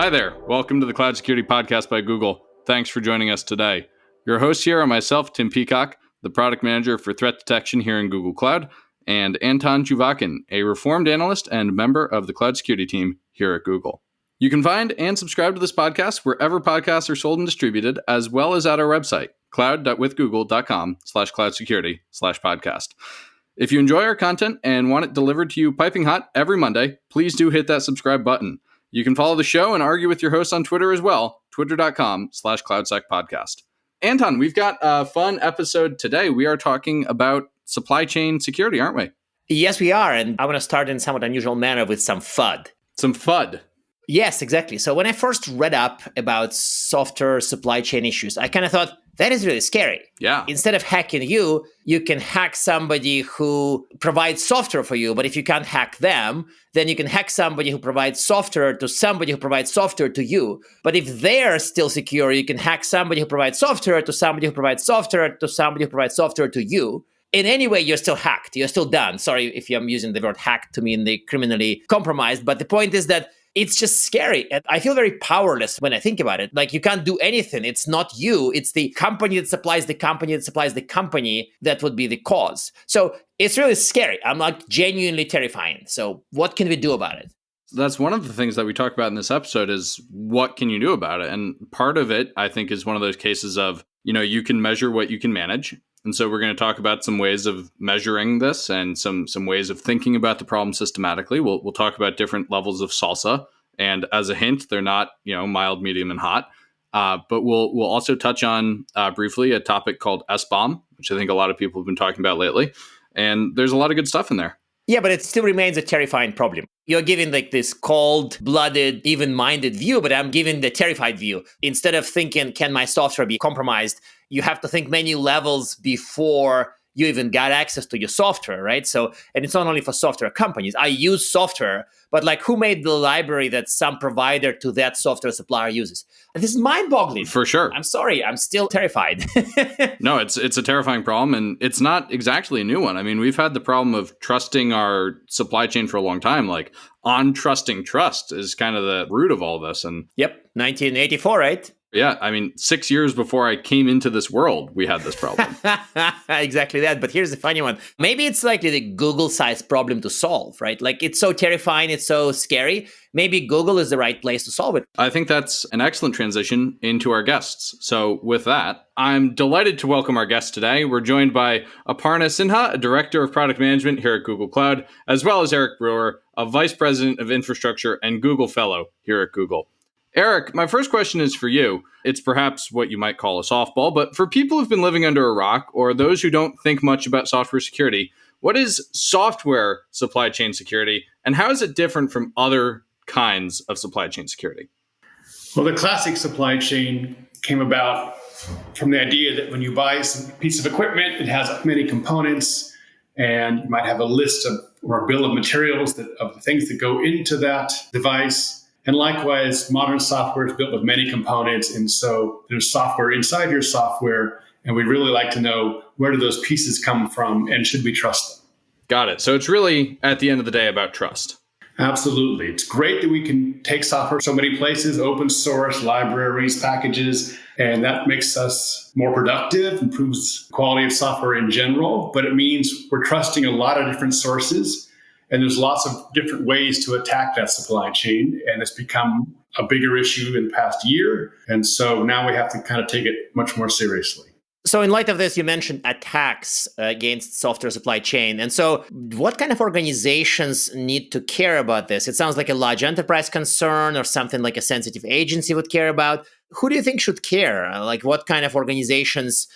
Hi there. Welcome to the Cloud Security Podcast by Google. Thanks for joining us today. Your hosts here are myself, Tim Peacock, the product manager for threat detection here in Google Cloud, and Anton Juvakin, a reformed analyst and member of the cloud security team here at Google. You can find and subscribe to this podcast wherever podcasts are sold and distributed, as well as at our website, cloud.withgoogle.com/cloudsecurity/podcast. If you enjoy our content and want it delivered to you piping hot every Monday, please do hit that subscribe button. You can follow the show and argue with your hosts on Twitter as well, twitter.com/cloudsecpodcast. Anton, we've got a fun episode today. We are talking about supply chain security, aren't we? Yes, we are. And I want to start in a somewhat unusual manner with some FUD. Some FUD? Yes, exactly. So when I first read up about software supply chain issues, I kind of thought, that is really scary. Yeah. Instead of hacking you, you can hack somebody who provides software for you. But if you can't hack them, then you can hack somebody who provides software to somebody who provides software to you. But if they're still secure, you can hack somebody who provides software to somebody who provides software to somebody who provides software to you. In any way, you're still hacked. You're still done. Sorry if I'm using the word hacked to mean the criminally compromised. But the point is that it's just scary. And I feel very powerless when I think about it. Like, you can't do anything. It's not you. It's the company that supplies the company that supplies the company that would be the cause. So it's really scary. I'm like genuinely terrifying. So what can we do about it? That's one of the things that we talk about in this episode is what can you do about it? And part of it, I think, is one of those cases of, you can measure what you can manage. And so we're going to talk about some ways of measuring this and some ways of thinking about the problem systematically. We'll talk about different levels of salsa. And as a hint, they're not, mild, medium, and hot. But we'll also touch on briefly a topic called SBOM, which I think a lot of people have been talking about lately. And there's a lot of good stuff in there. Yeah, but it still remains a terrifying problem. You're giving like this cold-blooded, even-minded view, but I'm giving the terrified view. Instead of thinking, can my software be compromised? You have to think many levels before you even got access to your software, right? So, and it's not only for software companies. I use software, but like, who made the library that some provider to that software supplier uses? And this is mind-boggling. For sure. I'm sorry, I'm still terrified. No, it's a terrifying problem, and it's not exactly a new one. I mean, we've had the problem of trusting our supply chain for a long time. Like, untrusting trust is kind of the root of all this. And yep, 1984, right? Yeah, I mean, 6 years before I came into this world, we had this problem. Exactly that. But here's the funny one. Maybe it's like the Google-sized problem to solve, right? Like, it's so terrifying, it's so scary. Maybe Google is the right place to solve it. I think that's an excellent transition into our guests. So with that, I'm delighted to welcome our guests today. We're joined by Aparna Sinha, a director of product management here at Google Cloud, as well as Eric Brewer, a vice president of infrastructure and Google fellow here at Google. Eric, my first question is for you. It's perhaps what you might call a softball, but for people who've been living under a rock or those who don't think much about software security, what is software supply chain security and how is it different from other kinds of supply chain security? Well, the classic supply chain came about from the idea that when you buy some piece of equipment, it has many components, and you might have a list of or a bill of materials of the things that go into that device. And likewise, modern software is built with many components. And so there's software inside your software. And we'd really like to know, where do those pieces come from and should we trust them? Got it. So it's really, at the end of the day, about trust. Absolutely. It's great that we can take software so many places, open source, libraries, packages, and that makes us more productive, improves quality of software in general. But it means we're trusting a lot of different sources. And there's lots of different ways to attack that supply chain. And it's become a bigger issue in the past year. And so now we have to kind of take it much more seriously. So in light of this, you mentioned attacks against software supply chain. And so what kind of organizations need to care about this? It sounds like a large enterprise concern or something like a sensitive agency would care about. Who do you think should care? Like, what kind of organizations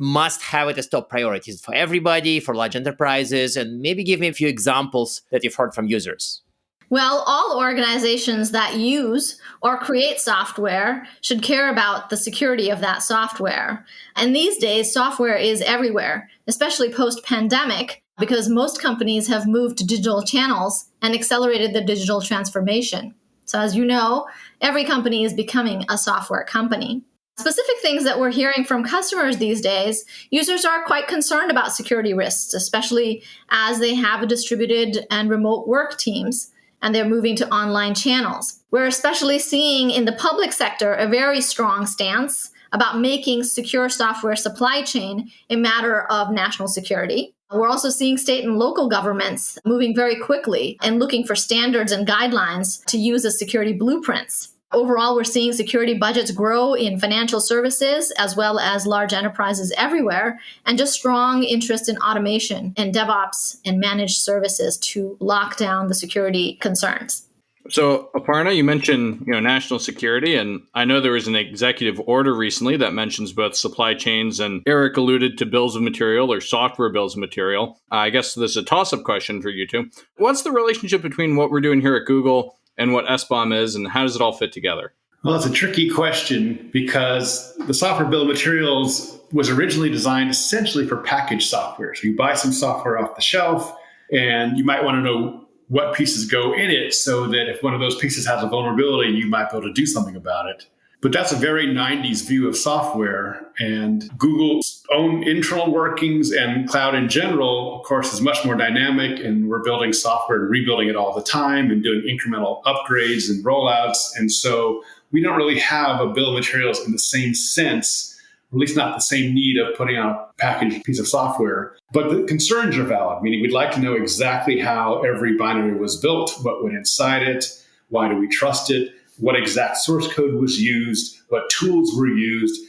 must have it as top priorities for everybody, for large enterprises? And maybe give me a few examples that you've heard from users. Well, all organizations that use or create software should care about the security of that software. And these days, software is everywhere, especially post-pandemic, because most companies have moved to digital channels and accelerated the digital transformation. So as you know, every company is becoming a software company. Specific things that we're hearing from customers these days, users are quite concerned about security risks, especially as they have distributed and remote work teams. and they're moving to online channels. We're especially seeing in the public sector a very strong stance about making secure software supply chain a matter of national security. We're also seeing state and local governments moving very quickly and looking for standards and guidelines to use as security blueprints. Overall, we're seeing security budgets grow in financial services as well as large enterprises everywhere, and just strong interest in automation and DevOps and managed services to lock down the security concerns. So, Aparna, you mentioned national security, and I know there was an executive order recently that mentions both supply chains, and Eric alluded to bills of material or software bills of material. I guess this is a toss-up question for you two. What's the relationship between what we're doing here at Google and what SBOM is, and how does it all fit together? Well, it's a tricky question because the software bill of materials was originally designed essentially for packaged software. So you buy some software off the shelf, and you might want to know what pieces go in it so that if one of those pieces has a vulnerability, you might be able to do something about it. But that's a very 90s view of software. And Google's own internal workings and cloud in general, of course, is much more dynamic. And we're building software and rebuilding it all the time and doing incremental upgrades and rollouts. And so we don't really have a bill of materials in the same sense, or at least not the same need of putting out a packaged piece of software. But the concerns are valid, meaning we'd like to know exactly how every binary was built, what went inside it, why do we trust it, what exact source code was used, what tools were used.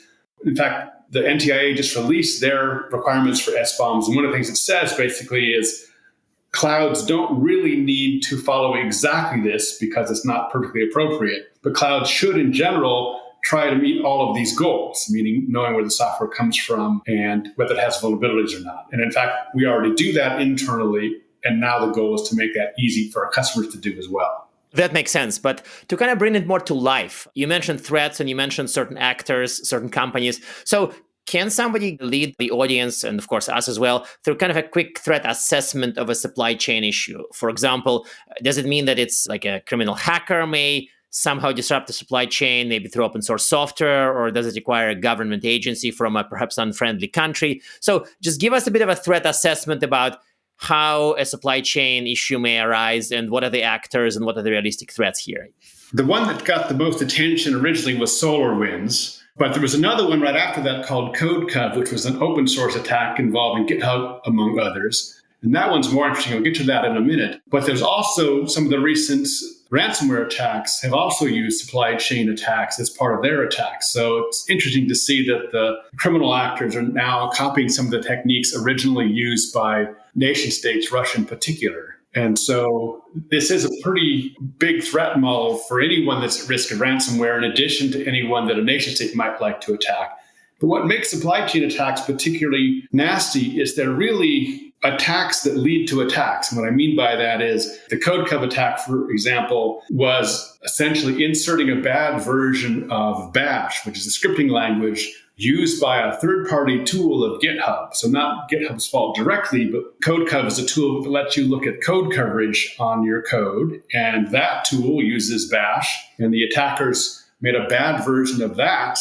In fact, the NTIA just released their requirements for SBOMs. And one of the things it says basically is clouds don't really need to follow exactly this because it's not perfectly appropriate. But clouds should, in general, try to meet all of these goals, meaning knowing where the software comes from and whether it has vulnerabilities or not. And in fact, we already do that internally. And now the goal is to make that easy for our customers to do as well. That makes sense. But to kind of bring it more to life, you mentioned threats and you mentioned certain actors, certain companies. So can somebody lead the audience, and of course us as well, through kind of a quick threat assessment of a supply chain issue? For example, does it mean that it's like a criminal hacker may somehow disrupt the supply chain, maybe through open source software, or does it require a government agency from a perhaps unfriendly country? So just give us a bit of a threat assessment about how a supply chain issue may arise and what are the actors and what are the realistic threats here. The one that got the most attention originally was SolarWinds, but there was another one right after that called CodeCov, which was an open source attack involving GitHub, among others. And that one's more interesting. I'll get to that in a minute. But there's also some of the recent ransomware attacks have also used supply chain attacks as part of their attacks. So it's interesting to see that the criminal actors are now copying some of the techniques originally used by nation states, Russia in particular. And so this is a pretty big threat model for anyone that's at risk of ransomware, in addition to anyone that a nation state might like to attack. But what makes supply chain attacks particularly nasty is they're really attacks that lead to attacks. And what I mean by that is the CodeCov attack, for example, was essentially inserting a bad version of Bash, which is a scripting language used by a third-party tool of GitHub. So not GitHub's fault directly, but CodeCov is a tool that lets you look at code coverage on your code. And that tool uses Bash. And the attackers made a bad version of that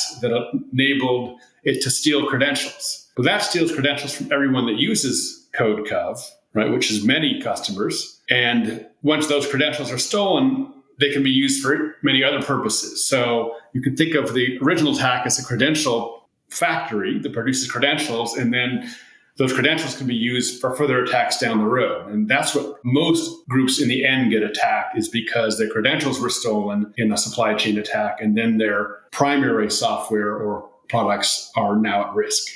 enabled it to steal credentials. But that steals credentials from everyone that uses CodeCov, right, which is many customers. And once those credentials are stolen, they can be used for many other purposes. So you can think of the original attack as a credential factory that produces credentials, and then those credentials can be used for further attacks down the road. And that's what most groups in the end get attacked, is because their credentials were stolen in a supply chain attack, and then their primary software or products are now at risk.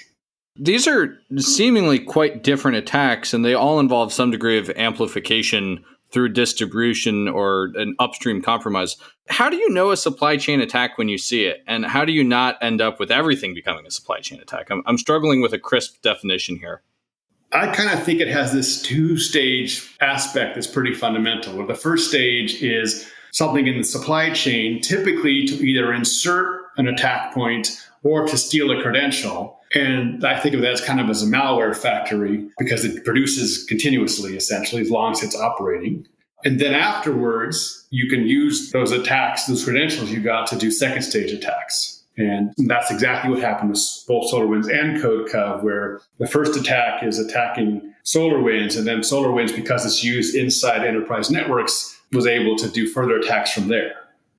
These are seemingly quite different attacks, and they all involve some degree of amplification through distribution or an upstream compromise. How do you know a supply chain attack when you see it? And how do you not end up with everything becoming a supply chain attack? I'm struggling with a crisp definition here. I kind of think it has this two-stage aspect that's pretty fundamental. Where the first stage is something in the supply chain, typically to either insert an attack point or to steal a credential. And I think of that as kind of as a malware factory because it produces continuously, essentially, as long as it's operating. And then afterwards, you can use those attacks, those credentials you got, to do second stage attacks. And that's exactly what happened with both SolarWinds and CodeCov, where the first attack is attacking SolarWinds, and then SolarWinds, because it's used inside enterprise networks, was able to do further attacks from there.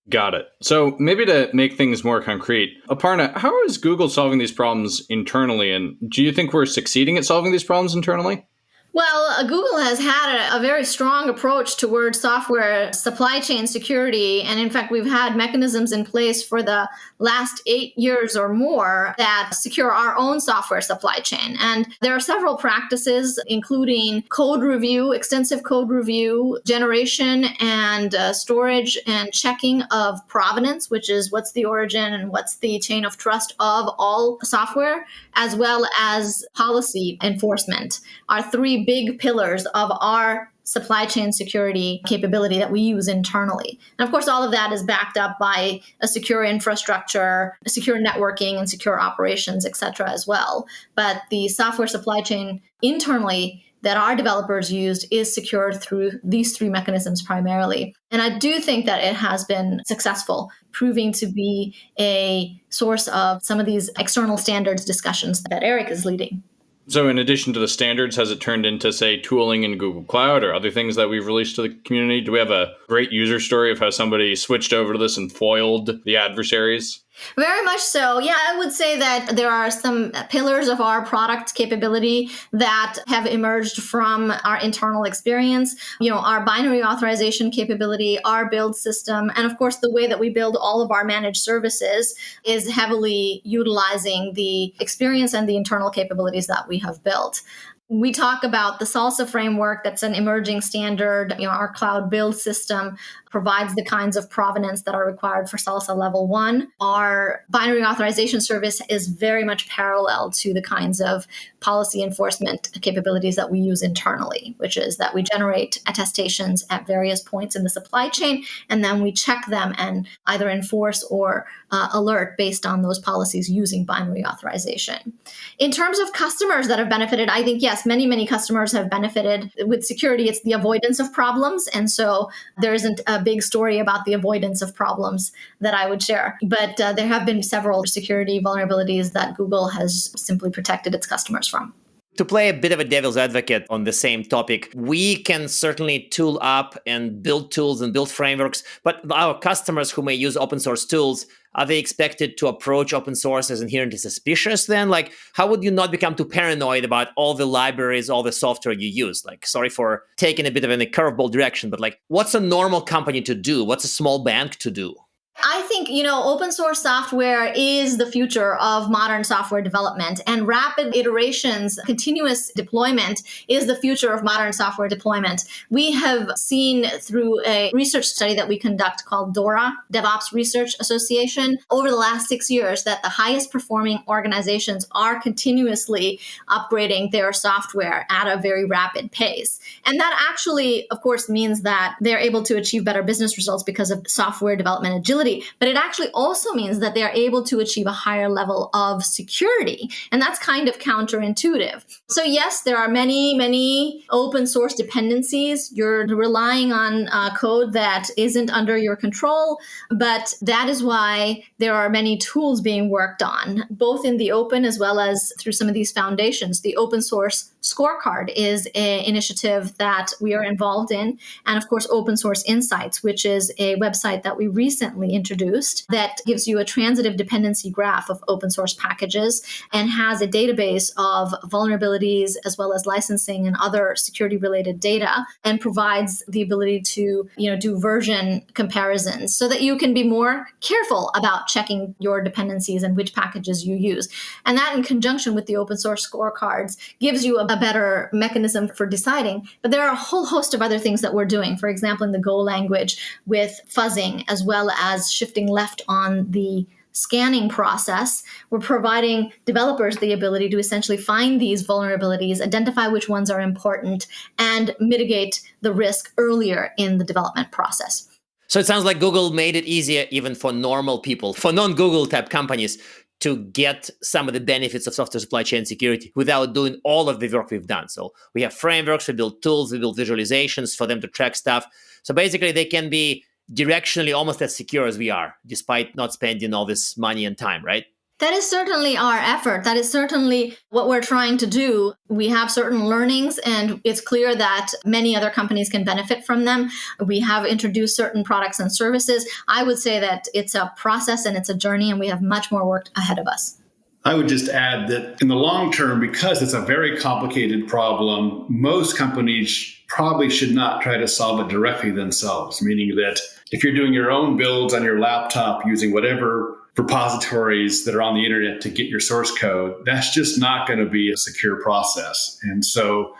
Got it. So maybe to make things more concrete, Aparna, how is Google solving these problems internally? And do you think we're succeeding at solving these problems internally? Well, Google has had a very strong approach towards software supply chain security. And in fact, we've had mechanisms in place for the last 8 years or more that secure our own software supply chain. And there are several practices, including code review, extensive code review, generation and storage and checking of provenance, which is what's the origin and what's the chain of trust of all software, as well as policy enforcement, are three big pillars of our supply chain security capability that we use internally. And of course, all of that is backed up by a secure infrastructure, a secure networking, and secure operations, et cetera, as well. But the software supply chain internally that our developers used is secured through these three mechanisms primarily. And I do think that it has been successful, proving to be a source of some of these external standards discussions that Eric is leading. So in addition to the standards, has it turned into, say, tooling in Google Cloud or other things that we've released to the community? Do we have a great user story of how somebody switched over to this and foiled the adversaries? Very much so. Yeah, I would say that there are some pillars of our product capability that have emerged from our internal experience. Our binary authorization capability, our build system, and of course, the way that we build all of our managed services is heavily utilizing the experience and the internal capabilities that we have built. We talk about the SALSA framework. That's an emerging standard. Our cloud build system provides the kinds of provenance that are required for SALSA level 1. Our binary authorization service is very much parallel to the kinds of policy enforcement capabilities that we use internally, which is that we generate attestations at various points in the supply chain, and then we check them and either enforce or alert based on those policies using binary authorization. In terms of customers that have benefited, I think, yes, many customers have benefited. With security, it's the avoidance of problems. And so there isn't a big story about the avoidance of problems that I would share. But there have been several security vulnerabilities that Google has simply protected its customers from. To play a bit of a devil's advocate on the same topic, we can certainly tool up and build tools and build frameworks, but our customers who may use open source tools, are they expected to approach open source as inherently suspicious then? Like, how would you not become too paranoid about all the libraries, all the software you use? Like, sorry for taking a bit of a curveball direction, but like, what's a normal company to do? What's a small bank to do? I think, open source software is the future of modern software development, and rapid iterations, continuous deployment is the future of modern software deployment. We have seen through a research study that we conduct called DORA, DevOps Research Association, over the last 6 years that the highest performing organizations are continuously upgrading their software at a very rapid pace. And that actually, of course, means that they're able to achieve better business results because of software development agility. But it actually also means that they are able to achieve a higher level of security. And that's kind of counterintuitive. So yes, there are many open source dependencies. You're relying on code that isn't under your control. But that is why there are many tools being worked on, both in the open as well as through some of these foundations. The open source scorecard is an initiative that we are involved in. And of course, Open Source Insights, which is a website that we recently introduced that gives you a transitive dependency graph of open source packages and has a database of vulnerabilities as well as licensing and other security related data, and provides the ability to do version comparisons so that you can be more careful about checking your dependencies and which packages you use. And that, in conjunction with the open source scorecards, gives you a better mechanism for deciding. But there are a whole host of other things that we're doing. For example, in the Go language with fuzzing, as well as shifting left on the scanning process, we're providing developers the ability to essentially find these vulnerabilities, identify which ones are important, and mitigate the risk earlier in the development process. So it sounds like Google made it easier even for normal people, for non-Google type companies, to get some of the benefits of software supply chain security without doing all of the work we've done. So we have frameworks, we build tools, we build visualizations for them to track stuff. So basically they can be directionally almost as secure as we are, despite not spending all this money and time, right? That is certainly our effort. That is certainly what we're trying to do. We have certain learnings, and it's clear that many other companies can benefit from them. We have introduced certain products and services. I would say that it's a process and it's a journey, and we have much more work ahead of us. I would just add that in the long term, because it's a very complicated problem, most companies probably should not try to solve it directly themselves, meaning that if you're doing your own builds on your laptop using whatever repositories that are on the internet to get your source code, that's just not going to be a secure process. And so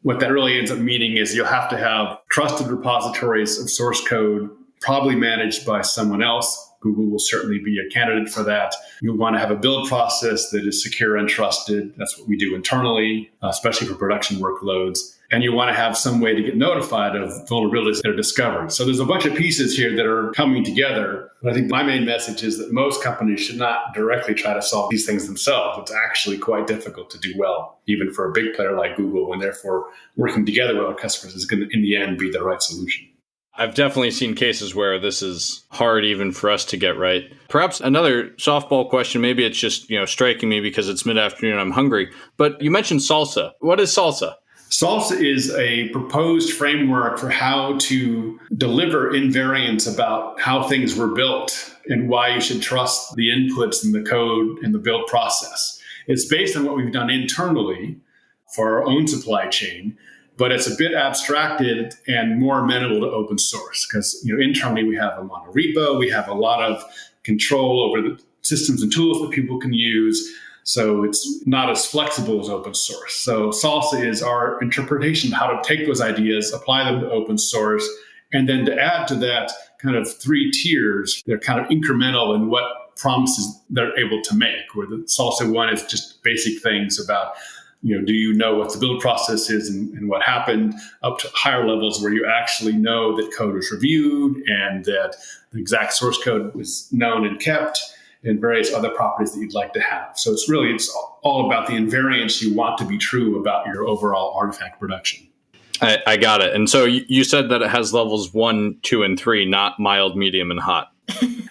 what that really ends up meaning is you'll have to have trusted repositories of source code, probably managed by someone else. Google will certainly be a candidate for that. You'll want to have a build process that is secure and trusted. That's what we do internally, especially for production workloads. And you want to have some way to get notified of vulnerabilities that are discovered. So there's a bunch of pieces here that are coming together. But I think my main message is that most companies should not directly try to solve these things themselves. It's actually quite difficult to do well, even for a big player like Google, and therefore working together with our customers is going to, in the end, be the right solution. I've definitely seen cases where this is hard even for us to get right. Perhaps another softball question, maybe it's just, striking me because it's mid-afternoon and I'm hungry, but you mentioned Salsa. What is Salsa? Salsa is a proposed framework for how to deliver invariants about how things were built and why you should trust the inputs in the code and the build process. It's based on what we've done internally for our own supply chain, but it's a bit abstracted and more amenable to open source because internally we have a monorepo, we have a lot of control over the systems and tools that people can use. So it's not as flexible as open source. So Salsa is our interpretation of how to take those ideas, apply them to open source, and then to add to that kind of 3 tiers. They're kind of incremental in what promises they're able to make, where the Salsa 1 is just basic things about do you know what the build process is and what happened, up to higher levels where you actually know that code was reviewed and that the exact source code was known and kept, and various other properties that you'd like to have. So it's all about the invariants you want to be true about your overall artifact production. I got it. And so you said that it has levels 1, 2, and 3, not mild, medium, and hot.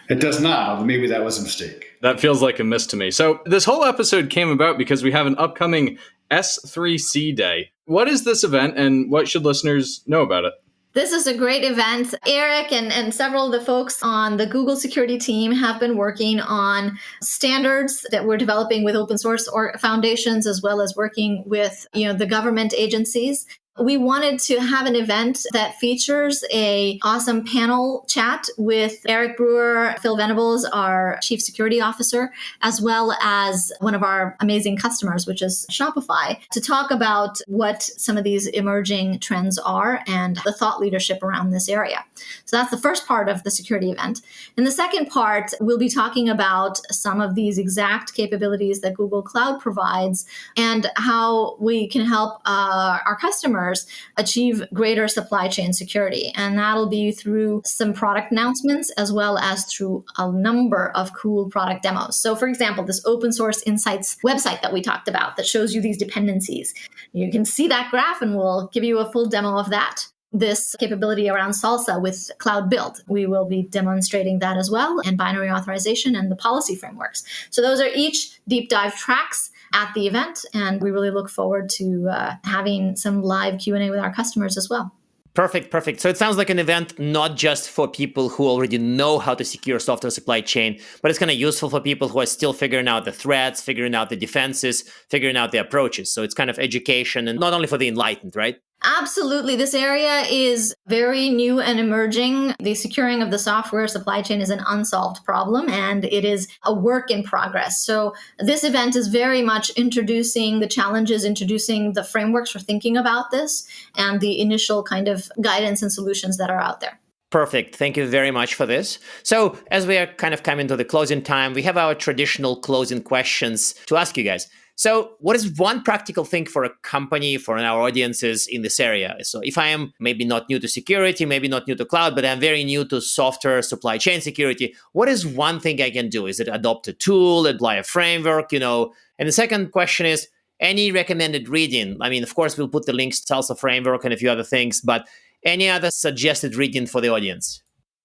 It does not, although maybe that was a mistake. That feels like a miss to me. So this whole episode came about because we have an upcoming S3C Day. What is this event and what should listeners know about it? This is a great event. Eric and several of the folks on the Google security team have been working on standards that we're developing with open source foundations, as well as working with the government agencies. We wanted to have an event that features a awesome panel chat with Eric Brewer, Phil Venables, our Chief Security Officer, as well as one of our amazing customers, which is Shopify, to talk about what some of these emerging trends are and the thought leadership around this area. So that's the first part of the security event. In the second part, we'll be talking about some of these exact capabilities that Google Cloud provides and how we can help our customers achieve greater supply chain security. And that'll be through some product announcements as well as through a number of cool product demos. So for example, this open source insights website that we talked about that shows you these dependencies. You can see that graph and we'll give you a full demo of that. This capability around Salsa with Cloud Build, we will be demonstrating that as well, and binary authorization and the policy frameworks. So those are each deep dive tracks at the event, and we really look forward to having some live Q&A with our customers as well. Perfect. So it sounds like an event not just for people who already know how to secure software supply chain, but it's kind of useful for people who are still figuring out the threats, figuring out the defenses, figuring out the approaches. So it's kind of education, and not only for the enlightened, right? Absolutely. This area is very new and emerging. The securing of the software supply chain is an unsolved problem, and it is a work in progress. So this event is very much introducing the challenges, introducing the frameworks for thinking about this, and the initial kind of guidance and solutions that are out there. Perfect. Thank you very much for this. So as we are kind of coming to the closing time, we have our traditional closing questions to ask you guys. So what is one practical thing for a company, for our audiences in this area? So if I am maybe not new to security, maybe not new to cloud, but I'm very new to software supply chain security, what is one thing I can do? Is it adopt a tool, apply a framework, And the second question is, any recommended reading? I mean, of course, we'll put the links to Salsa framework and a few other things, but any other suggested reading for the audience?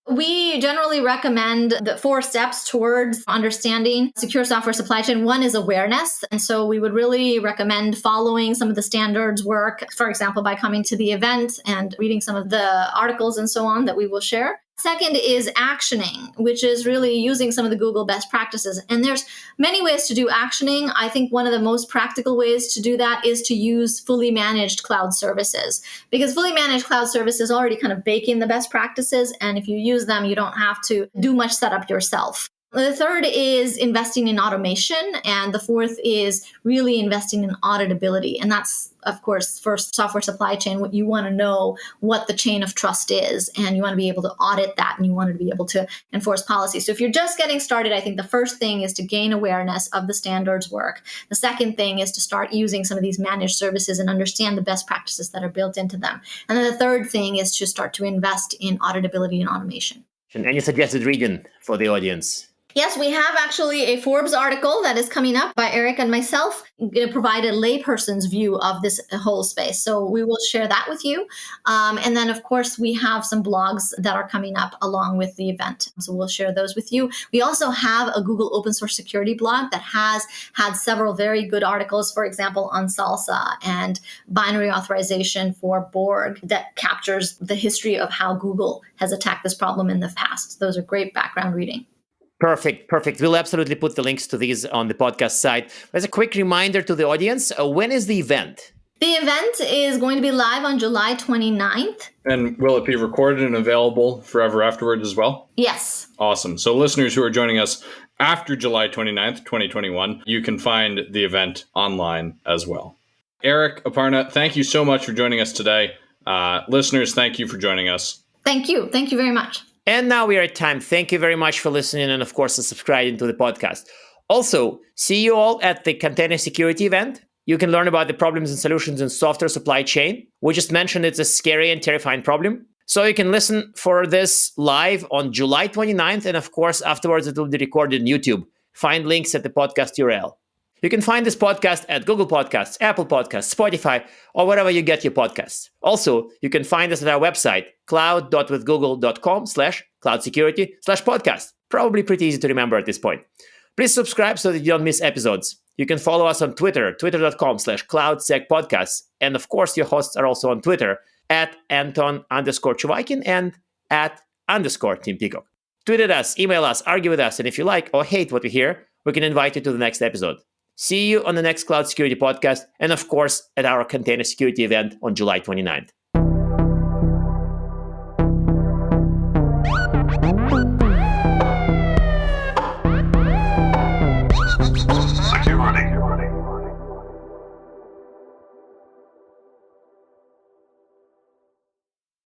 We generally recommend the 4 steps towards understanding secure software supply chain. One is awareness. And so we would really recommend following some of the standards work, for example, by coming to the event and reading some of the articles and so on that we will share. Second is actioning, which is really using some of the Google best practices. And there's many ways to do actioning. I think one of the most practical ways to do that is to use fully managed cloud services, because fully managed cloud services already kind of bake in the best practices. And if you use them, you don't have to do much setup yourself. The third is investing in automation. And the fourth is really investing in auditability. And that's, of course, for software supply chain, what you want to know what the chain of trust is, and you want to be able to audit that, and you want to be able to enforce policy. So if you're just getting started, I think the first thing is to gain awareness of the standards work. The second thing is to start using some of these managed services and understand the best practices that are built into them. And then the third thing is to start to invest in auditability and automation. Any suggested reading for the audience? Yes, we have actually a Forbes article that is coming up by Eric and myself. I'm going to provide a layperson's view of this whole space. So we will share that with you. And then, of course, we have some blogs that are coming up along with the event. So we'll share those with you. We also have a Google open source security blog that has had several very good articles, for example, on Salsa and binary authorization for Borg, that captures the history of how Google has attacked this problem in the past. Those are great background reading. Perfect. We'll absolutely put the links to these on the podcast site. As a quick reminder to the audience, when is the event? The event is going to be live on July 29th. And will it be recorded and available forever afterwards as well? Yes. Awesome. So listeners who are joining us after July 29th, 2021, you can find the event online as well. Eric, Aparna, thank you so much for joining us today. Listeners, thank you for joining us. Thank you. Thank you very much. And now we are at time. Thank you very much for listening and, of course, subscribing to the podcast. Also, see you all at the Container Security event. You can learn about the problems and solutions in software supply chain. We just mentioned it's a scary and terrifying problem. So you can listen for this live on July 29th. And, of course, afterwards, it will be recorded on YouTube. Find links at the podcast URL. You can find this podcast at Google Podcasts, Apple Podcasts, Spotify, or wherever you get your podcasts. Also, you can find us at our website, cloud.withgoogle.com/cloudsecurity/podcast. Probably pretty easy to remember at this point. Please subscribe so that you don't miss episodes. You can follow us on Twitter, twitter.com/cloudsecpodcasts. And of course, your hosts are also on Twitter at Anton_Chuvakin and at _Team Peacock. Tweet at us, email us, argue with us, and if you like or hate what we hear, we can invite you to the next episode. See you on the next Cloud Security podcast, and of course, at our Container Security event on July 29th.